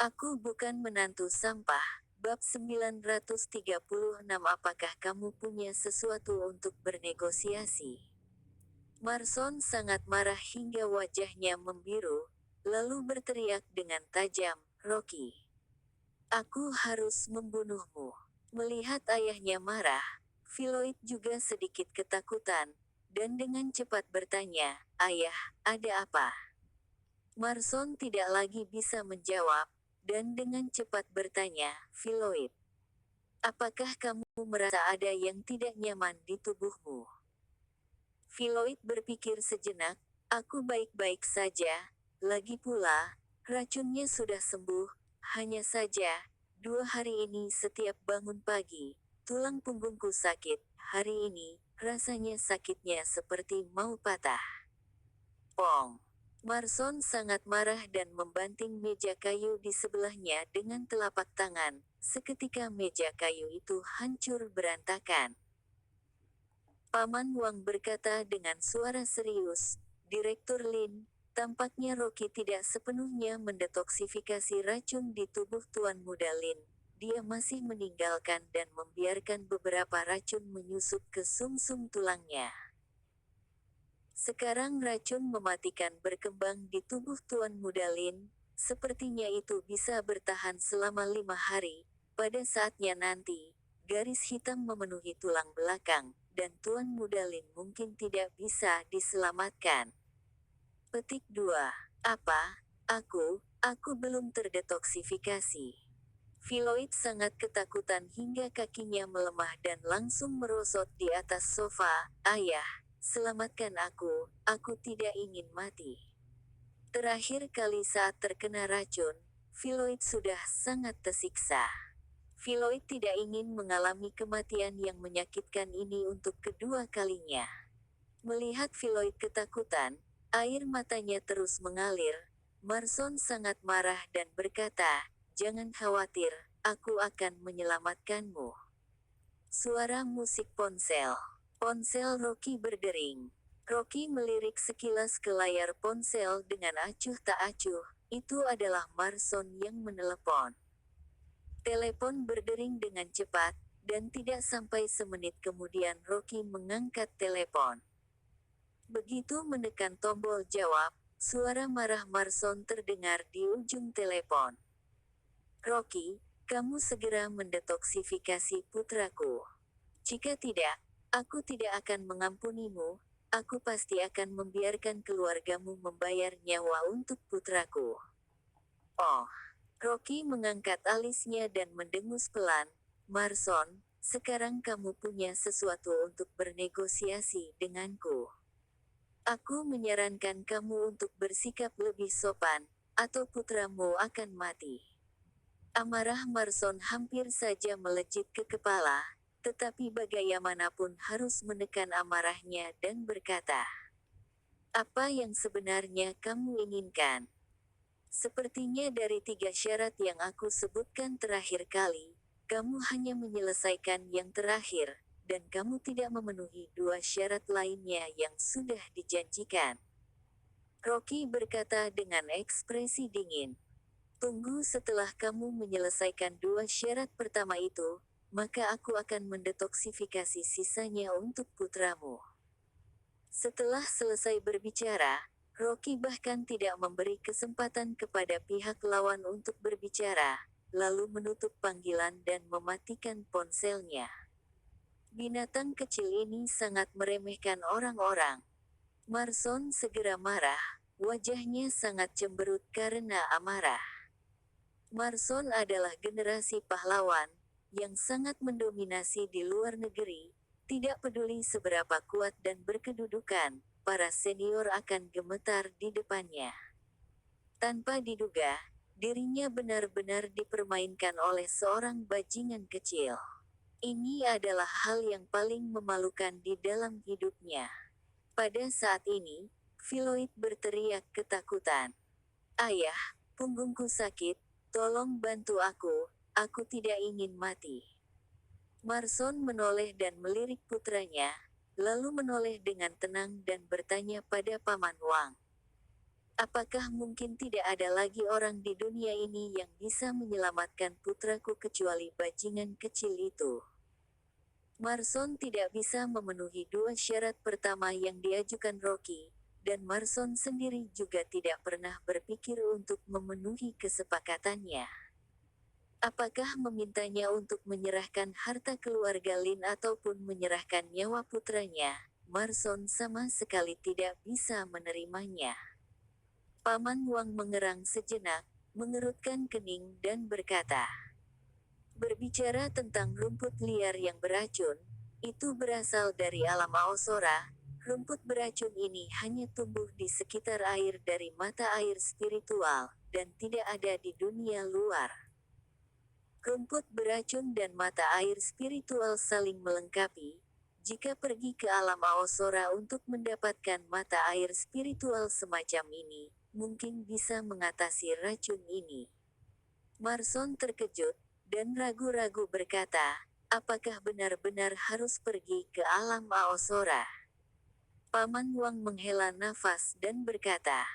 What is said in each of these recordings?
Aku bukan menantu sampah. Bab 936. Apakah kamu punya sesuatu untuk bernegosiasi? Marson sangat marah hingga wajahnya membiru, lalu berteriak dengan tajam, "Rocky, aku harus membunuhmu." Melihat ayahnya marah, Philoid juga sedikit ketakutan, dan dengan cepat bertanya, "Ayah, ada apa?" Marson tidak lagi bisa menjawab, dan dengan cepat bertanya, "Philoid, apakah kamu merasa ada yang tidak nyaman di tubuhmu?" Philoid berpikir sejenak, "Aku baik-baik saja, lagi pula, racunnya sudah sembuh, hanya saja, 2 hari ini setiap bangun pagi, tulang punggungku sakit, hari ini, rasanya sakitnya seperti mau patah." Pong! Marson sangat marah dan membanting meja kayu di sebelahnya dengan telapak tangan. Seketika meja kayu itu hancur berantakan. Paman Wang berkata dengan suara serius, "Direktur Lin, tampaknya Rocky tidak sepenuhnya mendetoksifikasi racun di tubuh Tuan Muda Lin. Dia masih meninggalkan dan membiarkan beberapa racun menyusup ke sumsum tulangnya. Sekarang racun mematikan berkembang di tubuh Tuan Muda Lin, sepertinya itu bisa bertahan selama 5 hari, pada saatnya nanti, garis hitam memenuhi tulang belakang, dan Tuan Muda Lin mungkin tidak bisa diselamatkan." Petik 2. Apa? Aku belum terdetoksifikasi. Philoid sangat ketakutan hingga kakinya melemah dan langsung merosot di atas sofa. "Ayah, selamatkan aku tidak ingin mati." Terakhir kali saat terkena racun, Philoid sudah sangat tersiksa. Philoid tidak ingin mengalami kematian yang menyakitkan ini untuk kedua kalinya. Melihat Philoid ketakutan, air matanya terus mengalir. Marson sangat marah dan berkata, "Jangan khawatir, aku akan menyelamatkanmu." Suara musik ponsel. Ponsel Rocky berdering. Rocky melirik sekilas ke layar ponsel dengan acuh tak acuh. Itu adalah Marson yang menelepon. Telepon berdering dengan cepat, dan tidak sampai semenit kemudian Rocky mengangkat telepon. Begitu menekan tombol jawab, suara marah Marson terdengar di ujung telepon. "Rocky, kamu segera mendetoksifikasi putraku. Jika tidak, aku tidak akan mengampunimu. Aku pasti akan membiarkan keluargamu membayar nyawa untuk putraku." Oh. Rocky mengangkat alisnya dan mendengus pelan. "Marson, sekarang kamu punya sesuatu untuk bernegosiasi denganku. Aku menyarankan kamu untuk bersikap lebih sopan, atau putramu akan mati." Amarah Marson hampir saja melejit ke kepala, tetapi bagaimanapun harus menekan amarahnya dan berkata, "Apa yang sebenarnya kamu inginkan?" "Sepertinya dari 3 syarat yang aku sebutkan terakhir kali, kamu hanya menyelesaikan yang terakhir, dan kamu tidak memenuhi 2 syarat lainnya yang sudah dijanjikan." Rocky berkata dengan ekspresi dingin. "Tunggu, setelah kamu menyelesaikan 2 syarat pertama itu, maka aku akan mendetoksifikasi sisanya untuk putramu." Setelah selesai berbicara, Rocky bahkan tidak memberi kesempatan kepada pihak lawan untuk berbicara, lalu menutup panggilan dan mematikan ponselnya. Binatang kecil ini sangat meremehkan orang-orang. Marson segera marah, wajahnya sangat cemberut karena amarah. Marson adalah generasi pahlawan, yang sangat mendominasi di luar negeri. Tidak peduli seberapa kuat dan berkedudukan, para senior akan gemetar di depannya. Tanpa diduga, dirinya benar-benar dipermainkan oleh seorang bajingan kecil. Ini adalah hal yang paling memalukan di dalam hidupnya. Pada saat ini, Philoid berteriak ketakutan, "Ayah, punggungku sakit, tolong bantu aku tidak ingin mati." Marson menoleh dan melirik putranya, lalu menoleh dengan tenang dan bertanya pada Paman Wang, Apakah mungkin tidak ada lagi orang di dunia ini yang bisa menyelamatkan putraku kecuali bajingan kecil itu? Marson tidak bisa memenuhi dua syarat pertama yang diajukan Rocky, dan Marson sendiri juga tidak pernah berpikir untuk memenuhi kesepakatannya. Apakah memintanya untuk menyerahkan harta keluarga Lin ataupun menyerahkan nyawa putranya, Marson sama sekali tidak bisa menerimanya. Paman Wang mengerang sejenak, mengerutkan kening dan berkata, "Berbicara tentang rumput liar yang beracun, itu berasal dari alam Aosora. Rumput beracun ini hanya tumbuh di sekitar air dari mata air spiritual, dan tidak ada di dunia luar. Rumput beracun dan mata air spiritual saling melengkapi. Jika pergi ke alam Aosora untuk mendapatkan mata air spiritual semacam ini, mungkin bisa mengatasi racun ini." Marson terkejut, dan ragu-ragu berkata, "Apakah benar-benar harus pergi ke alam Aosora?" Paman Wang menghela nafas dan berkata,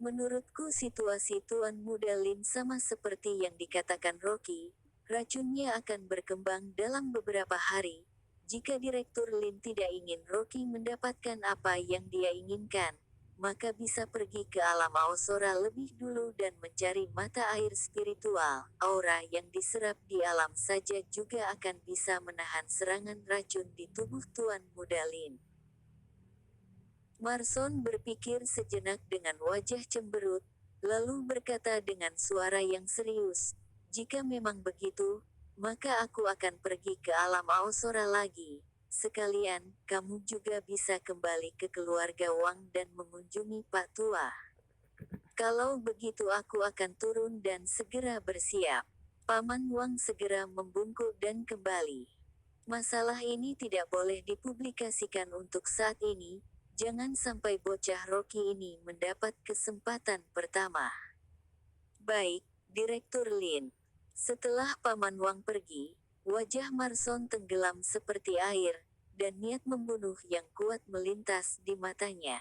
"Menurutku situasi Tuan Muda Lin sama seperti yang dikatakan Rocky, racunnya akan berkembang dalam beberapa hari. Jika Direktur Lin tidak ingin Rocky mendapatkan apa yang dia inginkan, maka bisa pergi ke alam Aosora lebih dulu dan mencari mata air spiritual. Aura yang diserap di alam saja juga akan bisa menahan serangan racun di tubuh Tuan Muda Lin." Marson berpikir sejenak dengan wajah cemberut, lalu berkata dengan suara yang serius, "Jika memang begitu, maka aku akan pergi ke alam Aosora lagi. Sekalian, kamu juga bisa kembali ke keluarga Wang dan mengunjungi Pak Tua. Kalau begitu aku akan turun dan segera bersiap." Paman Wang segera membungkuk dan kembali. "Masalah ini tidak boleh dipublikasikan untuk saat ini. Jangan sampai bocah Rocky ini mendapat kesempatan pertama." "Baik, Direktur Lin." Setelah Paman Wang pergi, wajah Marson tenggelam seperti air, dan niat membunuh yang kuat melintas di matanya.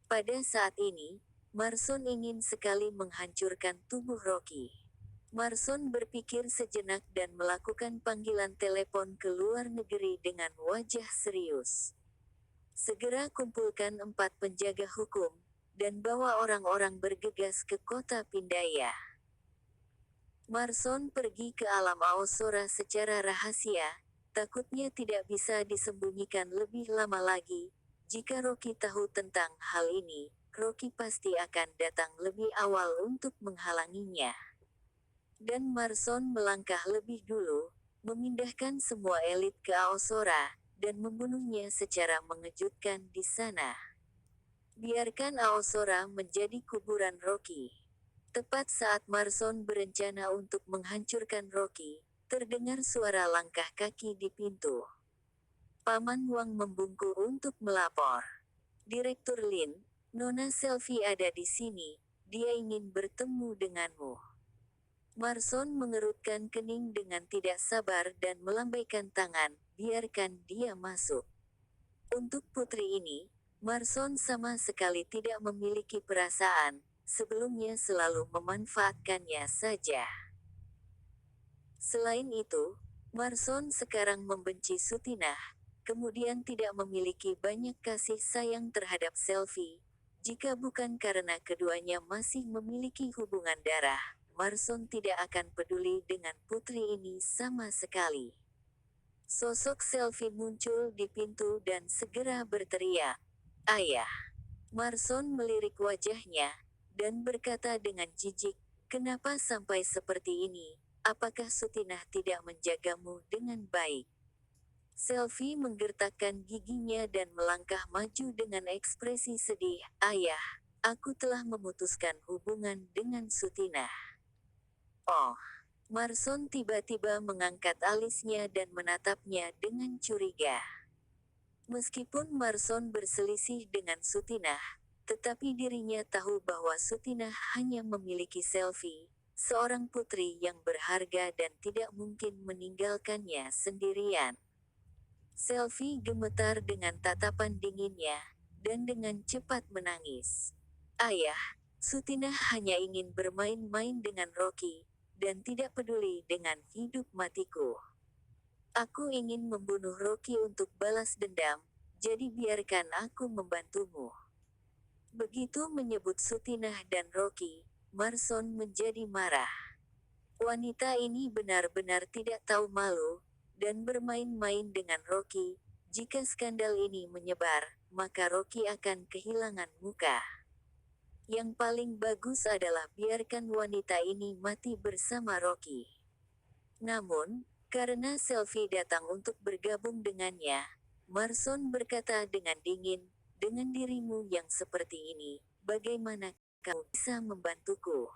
Pada saat ini, Marson ingin sekali menghancurkan tubuh Rocky. Marson berpikir sejenak dan melakukan panggilan telepon ke luar negeri dengan wajah serius. "Segera kumpulkan 4 penjaga hukum, dan bawa orang-orang bergegas ke kota Pindaya." Marson pergi ke alam Aosora secara rahasia, takutnya tidak bisa disembunyikan lebih lama lagi. Jika Rocky tahu tentang hal ini, Rocky pasti akan datang lebih awal untuk menghalanginya. Dan Marson melangkah lebih dulu, memindahkan semua elit ke Aosora, dan membunuhnya secara mengejutkan di sana. Biarkan Aosora menjadi kuburan Rocky. Tepat saat Marson berencana untuk menghancurkan Rocky, terdengar suara langkah kaki di pintu. Paman Wang membungkuk untuk melapor. "Direktur Lin, Nona Selfie ada di sini, dia ingin bertemu denganmu." Marson mengerutkan kening dengan tidak sabar dan melambaikan tangan, "Biarkan dia masuk." Untuk putri ini, Marson sama sekali tidak memiliki perasaan, sebelumnya selalu memanfaatkannya saja. Selain itu, Marson sekarang membenci Sutinah, kemudian tidak memiliki banyak kasih sayang terhadap Selfie. Jika bukan karena keduanya masih memiliki hubungan darah, Marson tidak akan peduli dengan putri ini sama sekali. Sosok Selfie muncul di pintu dan segera berteriak, "Ayah!" Marson melirik wajahnya, dan berkata dengan jijik, "Kenapa sampai seperti ini? Apakah Sutinah tidak menjagamu dengan baik?" Selfie menggertakkan giginya dan melangkah maju dengan ekspresi sedih, "Ayah, aku telah memutuskan hubungan dengan Sutinah." "Oh." Marson tiba-tiba mengangkat alisnya dan menatapnya dengan curiga. Meskipun Marson berselisih dengan Sutinah, tetapi dirinya tahu bahwa Sutinah hanya memiliki Selfie, seorang putri yang berharga dan tidak mungkin meninggalkannya sendirian. Selfie gemetar dengan tatapan dinginnya, dan dengan cepat menangis. Ayah, Sutinah hanya ingin bermain-main dengan Rocky, dan tidak peduli dengan hidup matiku. Aku ingin membunuh Rocky untuk balas dendam, jadi biarkan aku membantumu. Begitu menyebut Sutinah dan Rocky, Marson menjadi marah. Wanita ini benar-benar tidak tahu malu, dan bermain-main dengan Rocky. Jika skandal ini menyebar, maka Rocky akan kehilangan muka. Yang paling bagus adalah biarkan wanita ini mati bersama Rocky. Namun, karena Selfie datang untuk bergabung dengannya, Marson berkata dengan dingin, dengan dirimu yang seperti ini, bagaimana kamu bisa membantuku?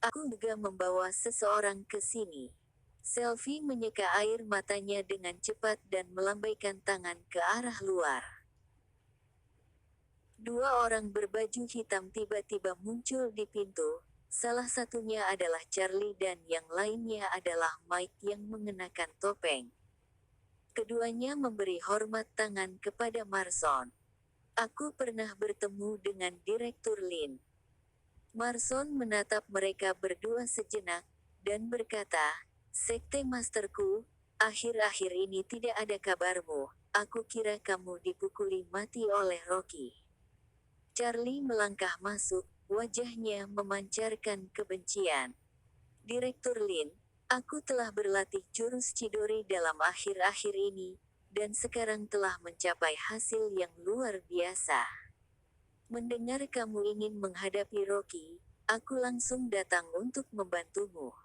Aku juga membawa seseorang ke sini. Selfie menyeka air matanya dengan cepat dan melambaikan tangan ke arah luar. Dua orang berbaju hitam tiba-tiba muncul di pintu. Salah satunya adalah Charlie dan yang lainnya adalah Mike yang mengenakan topeng. Keduanya memberi hormat tangan kepada Marson. Aku pernah bertemu dengan Direktur Lin. Marson menatap mereka berdua sejenak, dan berkata, Sekte Masterku, akhir-akhir ini tidak ada kabarmu, aku kira kamu dipukuli mati oleh Rocky. Charlie melangkah masuk, wajahnya memancarkan kebencian. Direktur Lin, aku telah berlatih jurus Chidori dalam akhir-akhir ini, dan sekarang telah mencapai hasil yang luar biasa. Mendengar kamu ingin menghadapi Rocky, aku langsung datang untuk membantumu.